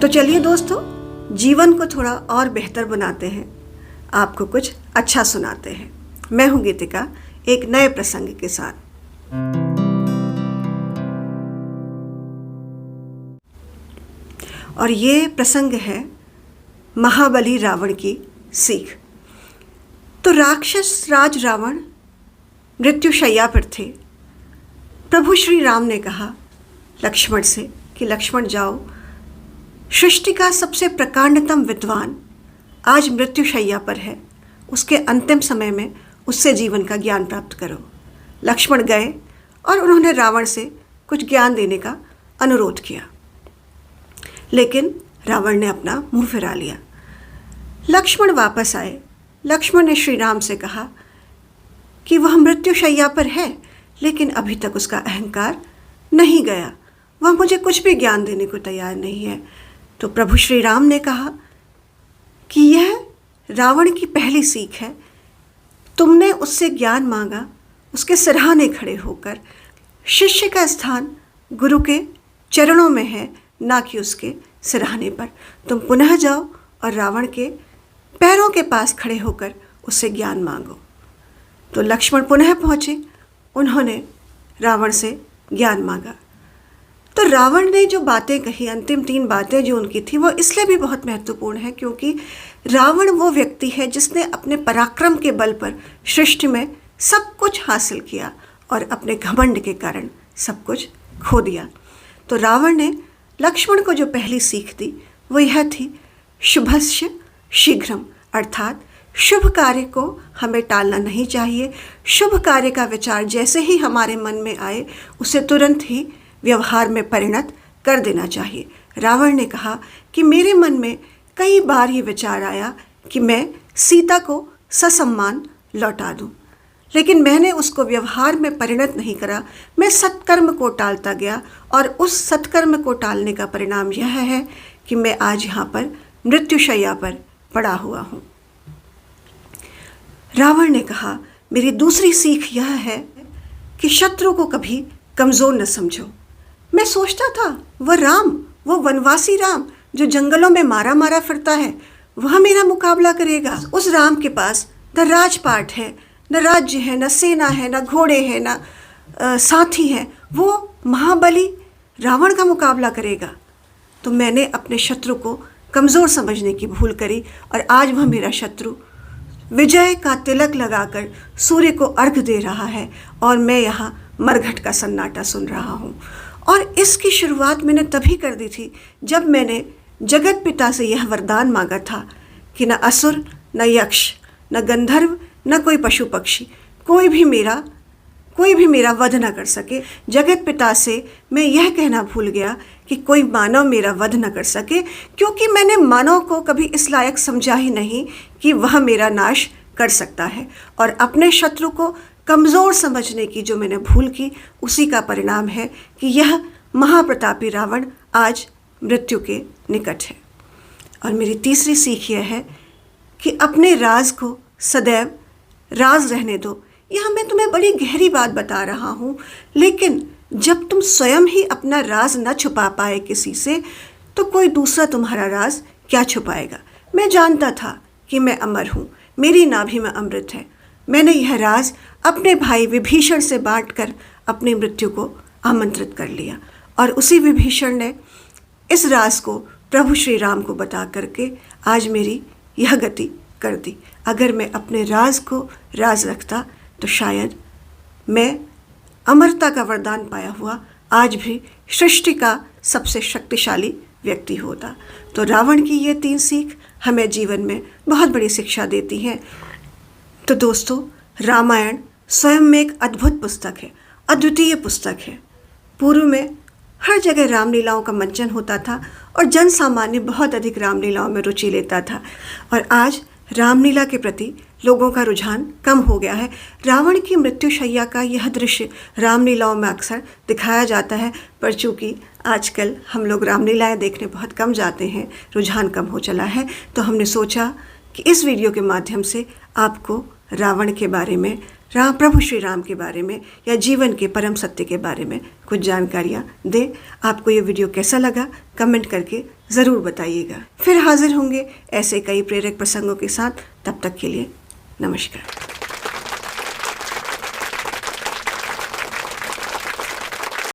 तो चलिए दोस्तों, जीवन को थोड़ा और बेहतर बनाते हैं, आपको कुछ अच्छा सुनाते हैं। मैं हूं गीतिका, एक नए प्रसंग के साथ। और ये प्रसंग है महाबली रावण की सीख। तो राक्षस राज रावण मृत्युशैया पर थे। प्रभु श्री राम ने कहा लक्ष्मण से कि लक्ष्मण जाओ, सृष्टि का सबसे प्रकांडतम विद्वान आज मृत्युशैया पर है, उसके अंतिम समय में उससे जीवन का ज्ञान प्राप्त करो। लक्ष्मण गए और उन्होंने रावण से कुछ ज्ञान देने का अनुरोध किया, लेकिन रावण ने अपना मुंह फिरा लिया। लक्ष्मण वापस आए। लक्ष्मण ने श्री राम से कहा कि वह मृत्युशैया पर है, लेकिन अभी तक उसका अहंकार नहीं गया, वह मुझे कुछ भी ज्ञान देने को तैयार नहीं है। तो प्रभु श्री राम ने कहा कि यह रावण की पहली सीख है। तुमने उससे ज्ञान मांगा, उसके सिरहाने खड़े होकर। शिष्य का स्थान गुरु के चरणों में है, ना कि उसके सिरहाने पर। तुम पुनः जाओ और रावण के पैरों के पास खड़े होकर उससे ज्ञान मांगो। तो लक्ष्मण पुनः पहुँचे, उन्होंने रावण से ज्ञान मांगा। तो रावण ने जो बातें कही, अंतिम 3 बातें जो उनकी थी, वो इसलिए भी बहुत महत्वपूर्ण है क्योंकि रावण वो व्यक्ति है जिसने अपने पराक्रम के बल पर सृष्टि में सब कुछ हासिल किया और अपने घमंड के कारण सब कुछ खो दिया। तो रावण ने लक्ष्मण को जो पहली सीख दी वो यह थी, शुभस्य शीघ्रम, अर्थात शुभ कार्य को हमें टालना नहीं चाहिए। शुभ कार्य का विचार जैसे ही हमारे मन में आए उसे तुरंत ही व्यवहार में परिणत कर देना चाहिए। रावण ने कहा कि मेरे मन में कई बार ये विचार आया कि मैं सीता को ससम्मान लौटा दूं, लेकिन मैंने उसको व्यवहार में परिणत नहीं करा। मैं सत्कर्म को टालता गया और उस सत्कर्म को टालने का परिणाम यह है कि मैं आज यहाँ पर मृत्युशैया पर पड़ा हुआ हूँ। रावण ने कहा मेरी दूसरी सीख यह है कि शत्रु को कभी कमज़ोर न समझो। मैं सोचता था वह राम, वो वनवासी राम जो जंगलों में मारा मारा फिरता है, वह मेरा मुकाबला करेगा। उस राम के पास न राजपाट है, न राज्य है, न सेना है, न घोड़े हैं, न साथी हैं। वो महाबली रावण का मुकाबला करेगा। तो मैंने अपने शत्रु को कमज़ोर समझने की भूल करी और आज वह मेरा शत्रु विजय का तिलक लगाकर सूर्य को अर्घ दे रहा है और मैं यहाँ मरघट का सन्नाटा सुन रहा हूँ। और इसकी शुरुआत मैंने तभी कर दी थी जब मैंने जगत पिता से यह वरदान मांगा था कि न असुर, न यक्ष, न गंधर्व, न कोई पशु पक्षी, कोई भी मेरा वध न कर सके। जगत पिता से मैं यह कहना भूल गया कि कोई मानव मेरा वध न कर सके, क्योंकि मैंने मानव को कभी इस लायक समझा ही नहीं कि वह मेरा नाश कर सकता है। और अपने शत्रु को कमज़ोर समझने की जो मैंने भूल की, उसी का परिणाम है कि यह महाप्रतापी रावण आज मृत्यु के निकट है। और मेरी तीसरी सीख यह है कि अपने राज को सदैव राज रहने दो। यह मैं तुम्हें बड़ी गहरी बात बता रहा हूँ, लेकिन जब तुम स्वयं ही अपना राज न छुपा पाए किसी से, तो कोई दूसरा तुम्हारा राज क्या छुपाएगा। मैं जानता था कि मैं अमर हूँ, मेरी नाभि में अमृत है। मैंने यह राज अपने भाई विभीषण से बांटकर अपनी मृत्यु को आमंत्रित कर लिया और उसी विभीषण ने इस राज को प्रभु श्री राम को बता करके आज मेरी यह गति कर दी। अगर मैं अपने राज को राज रखता तो शायद मैं अमरता का वरदान पाया हुआ आज भी सृष्टि का सबसे शक्तिशाली व्यक्ति होता। तो रावण की ये 3 सीख हमें जीवन में बहुत बड़ी शिक्षा देती हैं। तो दोस्तों, रामायण स्वयं में एक अद्भुत पुस्तक है, अद्वितीय पुस्तक है। पूर्व में हर जगह रामलीलाओं का मंचन होता था और जन सामान्य बहुत अधिक रामलीलाओं में रुचि लेता था, और आज रामलीला के प्रति लोगों का रुझान कम हो गया है। रावण की मृत्युशैया का यह दृश्य रामलीलाओं में अक्सर दिखाया जाता है, पर चूँकि आजकल हम लोग रामलीलाएँ देखने बहुत कम जाते हैं, रुझान कम हो चला है, तो हमने सोचा कि इस वीडियो के माध्यम से आपको रावण के बारे में, राम प्रभु श्री राम के बारे में या जीवन के परम सत्य के बारे में कुछ जानकारियाँ दें। आपको ये वीडियो कैसा लगा कमेंट करके ज़रूर बताइएगा। फिर हाजिर होंगे ऐसे कई प्रेरक प्रसंगों के साथ। तब तक के लिए नमस्कार।